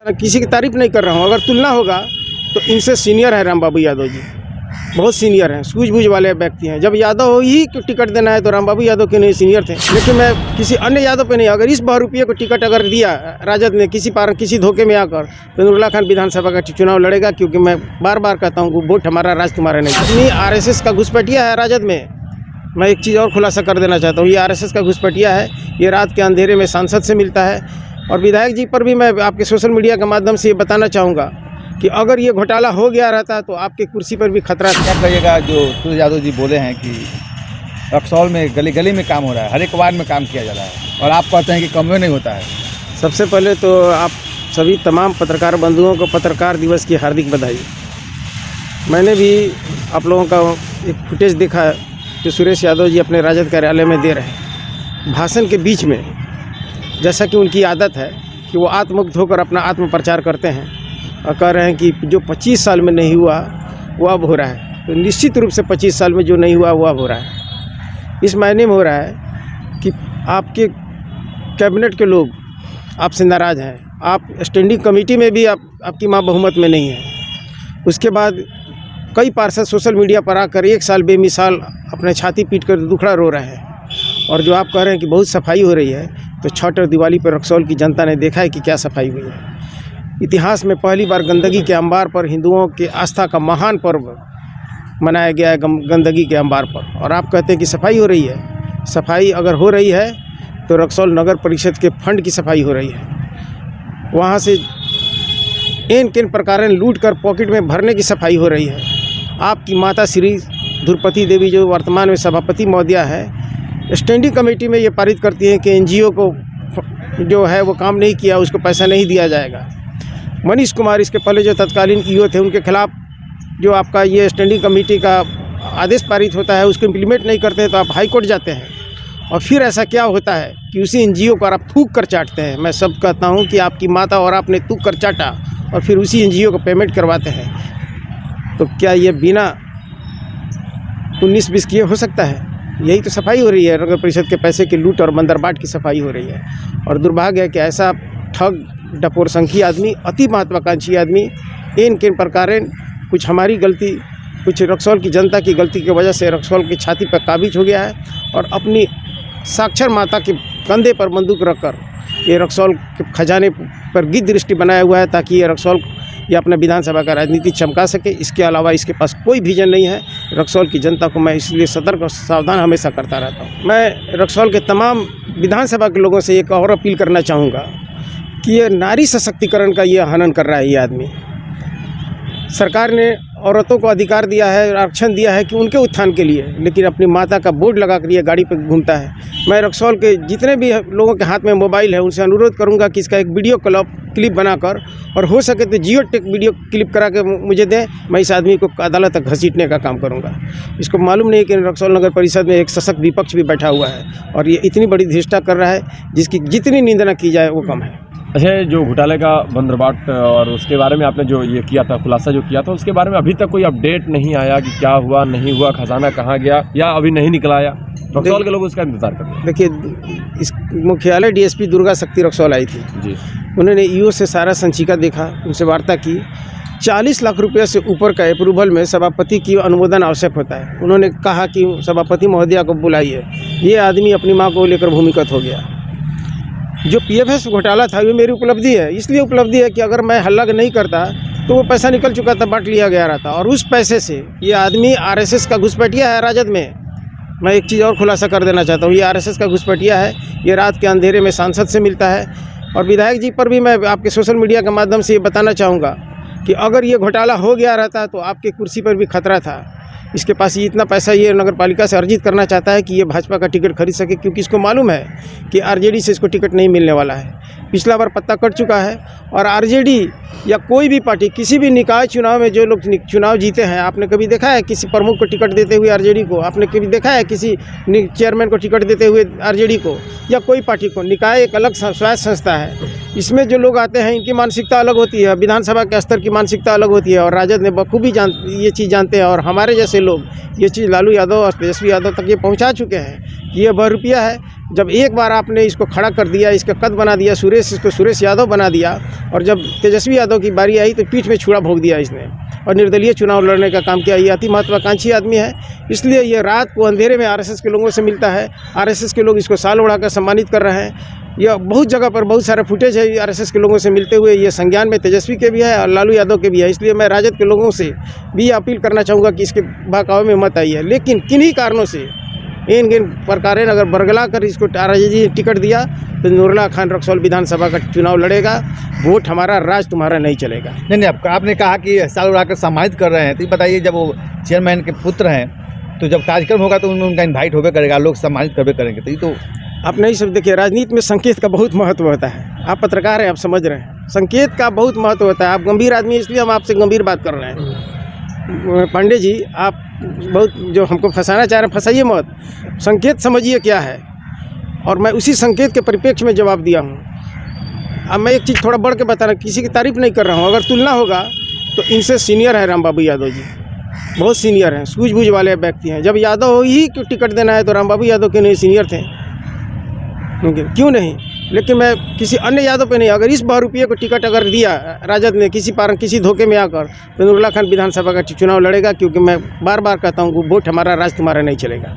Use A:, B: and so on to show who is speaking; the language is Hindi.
A: किसी की तारीफ नहीं कर रहा हूँ, अगर तुलना होगा तो इनसे सीनियर है राम बाबू यादव जी, बहुत सीनियर हैं, सूझबूझ वाले व्यक्ति हैं। जब यादव ही को टिकट देना है तो राम बाबू यादव के नहीं सीनियर थे, लेकिन मैं किसी अन्य यादव पे नहीं, अगर इस बहुरूपिये को टिकट अगर दिया राजद ने किसी धोखे में आकर, तो नूरुल्लाह खान विधानसभा का चुनाव लड़ेगा, क्योंकि मैं बार बार कहता हूँ वोट हमारा, राज तुम्हारा नहीं। इतनी RSS का घुसपैठिया है राजद में। मैं एक चीज़ और खुलासा कर देना चाहता हूँ, ये RSS का घुसपैठिया है, ये रात के अंधेरे में सांसद से मिलता है। और विधायक जी पर भी मैं आपके सोशल मीडिया के माध्यम से ये बताना चाहूँगा कि अगर ये घोटाला हो गया रहता तो आपके कुर्सी पर भी खतरा था।
B: क्या कहिएगा जो सूर्य यादव जी बोले हैं कि रक्सौल में गली गली में काम हो रहा है, हर एक वार्ड में काम किया जा रहा है, और आप कहते हैं कि कम में नहीं होता है?
A: सबसे पहले तो आप सभी तमाम पत्रकार बंधुओं को पत्रकार दिवस की हार्दिक बधाई। मैंने भी आप लोगों का एक फुटेज देखा है जो सुरेश यादव जी अपने राजद कार्यालय में दे रहे हैं, भाषण के बीच में, जैसा कि उनकी आदत है कि वो आत्ममुक्त होकर अपना आत्म प्रचार करते हैं और कह रहे हैं कि जो 25 साल में नहीं हुआ वो अब हो रहा है। तो निश्चित रूप से 25 साल में जो नहीं हुआ वो अब हो रहा है। इस मायने में हो रहा है कि आपके कैबिनेट के लोग आपसे नाराज़ हैं, आप स्टैंडिंग कमेटी में भी आपकी मां बहुमत में नहीं है। उसके बाद कई पार्षद सोशल मीडिया पर आकर 1 साल बेमिसाल अपने छाती पीट कर दुखड़ा रो रहे हैं। और जो आप कह रहे हैं कि बहुत सफाई हो रही है, तो छठ और दिवाली पर रक्सौल की जनता ने देखा है कि क्या सफाई हुई है। इतिहास में पहली बार गंदगी के अंबार पर हिंदुओं के आस्था का महान पर्व मनाया गया है, गंदगी के अंबार पर। और आप कहते हैं कि सफाई हो रही है। सफाई अगर हो रही है तो रक्सौल नगर परिषद के फंड की सफाई हो रही है, वहाँ से किन प्रकार लूट कर पॉकेट में भरने की सफाई हो रही है। आपकी माता श्री द्रौपदी देवी जो वर्तमान में सभापति महोदया है, स्टैंडिंग कमेटी में ये पारित करती हैं कि NGO को जो है वो काम नहीं किया, उसको पैसा नहीं दिया जाएगा। मनीष कुमार इसके पहले जो तत्कालीन EO थे, उनके खिलाफ जो आपका ये स्टैंडिंग कमेटी का आदेश पारित होता है उसको इम्प्लीमेंट नहीं करते हैं तो आप हाई कोर्ट जाते हैं। और फिर ऐसा क्या होता है कि उसी NGO को आप थूक कर चाटते हैं। मैं सब कहता हूँ कि आपकी माता और आपने थूक कर चाटा और फिर उसी NGO को पेमेंट करवाते हैं। तो क्या ये बिना 19-20 किए हो सकता है? यही तो सफाई हो रही है, नगर परिषद के पैसे की लूट और बंदरबाट की सफाई हो रही है। और दुर्भाग्य है कि ऐसा ठग डपोर संखी आदमी, अति महत्वाकांक्षी आदमी, किन प्रकार कुछ हमारी गलती, कुछ रक्सौल की जनता की गलती की वजह से रक्सौल की छाती पर काबिज हो गया है और अपनी साक्षर माता के कंधे पर बंदूक रखकर ये रक्सौल के खजाने पर गिद्ध दृष्टि बनाया हुआ है ताकि ये रक्सौल या अपने विधानसभा का राजनीति चमका सके। इसके अलावा इसके पास कोई विजन नहीं है। रक्सौल की जनता को मैं इसलिए सतर्क और सावधान हमेशा करता रहता हूँ। मैं रक्सौल के तमाम विधानसभा के लोगों से एक और अपील करना चाहूँगा कि ये नारी सशक्तिकरण का ये हनन कर रहा है ये आदमी। सरकार ने औरतों को अधिकार दिया है, आरक्षण दिया है कि उनके उत्थान के लिए, लेकिन अपनी माता का बोर्ड लगा कर ये गाड़ी पर घूमता है। मैं रक्सौल के जितने भी लोगों के हाथ में मोबाइल है उनसे अनुरोध करूंगा कि इसका एक वीडियो क्लिप बनाकर और हो सके तो जियो टेक वीडियो क्लिप करा के मुझे दें। मैं इस आदमी को अदालत तक घसीटने का काम करूंगा। इसको मालूम नहीं कि रक्सौल नगर परिषद में एक सशक्त विपक्ष भी बैठा हुआ है और ये इतनी बड़ी धृष्टा कर रहा है जिसकी जितनी निंदा की जाए वो कम है।
C: अच्छा, जो घोटाले का बंदरबाट और उसके बारे में आपने जो ये किया था, खुलासा जो किया था, उसके बारे में अभी तक कोई अपडेट नहीं आया कि क्या हुआ नहीं हुआ, खजाना कहाँ गया या अभी नहीं निकला आया? रक्सौल के लोग उसका इंतजार कर रहे हैं।
A: देखिए, इस मुख्यालय DSP दुर्गा शक्ति रक्सौल आई थी जी। उन्होंने EO से सारा संचिका देखा, उनसे वार्ता की। 40 लाख रुपये से ऊपर का अप्रूवल में सभापति की अनुमोदन आवश्यक होता है। उन्होंने कहा कि सभापति महोदया को बुलाइए। ये आदमी अपनी माँ को लेकर भूमिगत हो गया। जो PFS घोटाला था ये मेरी उपलब्धि है, इसलिए उपलब्धि है कि अगर मैं हल्ला नहीं करता तो वो पैसा निकल चुका था, बांट लिया गया रहता। और उस पैसे से ये आदमी RSS का घुसपैठिया है राजद में। मैं एक चीज़ और खुलासा कर देना चाहता हूँ, ये RSS का घुसपैठिया है, ये रात के अंधेरे में सांसद से मिलता है। और विधायक जी पर भी मैं आपके सोशल मीडिया के माध्यम से ये बताना चाहूँगा कि अगर ये घोटाला हो गया रहता तो आपके कुर्सी पर भी खतरा था। इसके पास ये इतना पैसा ये नगर पालिका से अर्जित करना चाहता है कि ये भाजपा का टिकट खरीद सके, क्योंकि इसको मालूम है कि RJD से इसको टिकट नहीं मिलने वाला है। पिछला बार पत्ता कट चुका है। और RJD या कोई भी पार्टी किसी भी निकाय चुनाव में जो लोग चुनाव जीते हैं, आपने कभी देखा है किसी प्रमुख को टिकट देते हुए RJD को? आपने कभी देखा है किसी चेयरमैन को टिकट देते हुए RJD को या कोई पार्टी को? निकाय एक अलग स्वायत्त संस्था है। इसमें जो लोग आते हैं इनकी मानसिकता अलग होती है, विधानसभा के स्तर की मानसिकता अलग होती है। और राजद ने बखूबी ये चीज़ जानते हैं। और हमारे जैसे लोग ये चीज़ लालू यादव और तेजस्वी यादव तक ये पहुंचा चुके हैं कि ये बहुरूपिया है। जब एक बार आपने इसको खड़ा कर दिया, इसका कद बना दिया, इसको सुरेश यादव बना दिया, और जब तेजस्वी यादव की बारी आई तो पीठ में छुरा भोंक दिया इसने और निर्दलीय चुनाव लड़ने का काम किया। ये अति महत्वाकांक्षी आदमी है, इसलिए ये रात को अंधेरे में आरएसएस के लोगों से मिलता है। आरएसएस के लोग इसको साल उड़ाकर सम्मानित कर रहे हैं। यह बहुत जगह पर बहुत सारे फुटेज है आरएसएस के लोगों से मिलते हुए। ये संज्ञान में तेजस्वी के भी है और लालू यादव के भी है। इसलिए मैं राजद के लोगों से भी अपील करना चाहूँगा कि इसके बहकावे में मत आइए। लेकिन किन्हीं कारणों से इन प्रकार अगर बरगला कर इसको राजद टिकट दिया तो नूरुल्लाह खान रक्सौल विधानसभा का चुनाव लड़ेगा। वोट हमारा, राज तुम्हारा नहीं चलेगा।
B: नहीं, आपने कहा कि साल उड़ाकर सम्मानित कर रहे हैं, तो ये बताइए, जब वो चेयरमैन के पुत्र हैं तो जब कार्यक्रम होगा तो उनका इन्वाइट होगा करेगा, लोग सम्मानित करवे करेंगे। तो ये तो
A: आप नहीं सब देखिए, राजनीति में संकेत का बहुत महत्व होता है। आप पत्रकार हैं, आप समझ रहे हैं, संकेत का बहुत महत्व होता है। आप गंभीर आदमी, इसलिए हम आपसे गंभीर बात कर रहे हैं। पांडे जी, आप बहुत जो हमको फंसाना चाह रहे हैं, फंसाइए मत। संकेत समझिए क्या है, और मैं उसी संकेत के परिप्रेक्ष्य में जवाब दिया हूँ। अब मैं एक चीज़ थोड़ा बढ़ के बता रहा हूँ, किसी की तारीफ नहीं कर रहा हूँ। अगर तुलना होगा तो इनसे सीनियर है रामबाबू यादव जी, बहुत सीनियर हैं, सूझबूझ वाले व्यक्ति हैं। जब यादव ही को टिकट देना है तो रामबाबू यादव के नहीं सीनियर थे, क्यों नहीं? लेकिन मैं किसी अन्य यादव पे नहीं, अगर इस बहुरूपिये को टिकट अगर दिया राजद ने किसी धोखे में आकर, तो नूरुल्लाह खान विधानसभा का चुनाव लड़ेगा। क्योंकि मैं बार बार कहता हूँ, वोट हमारा, राज तुम्हारा नहीं चलेगा।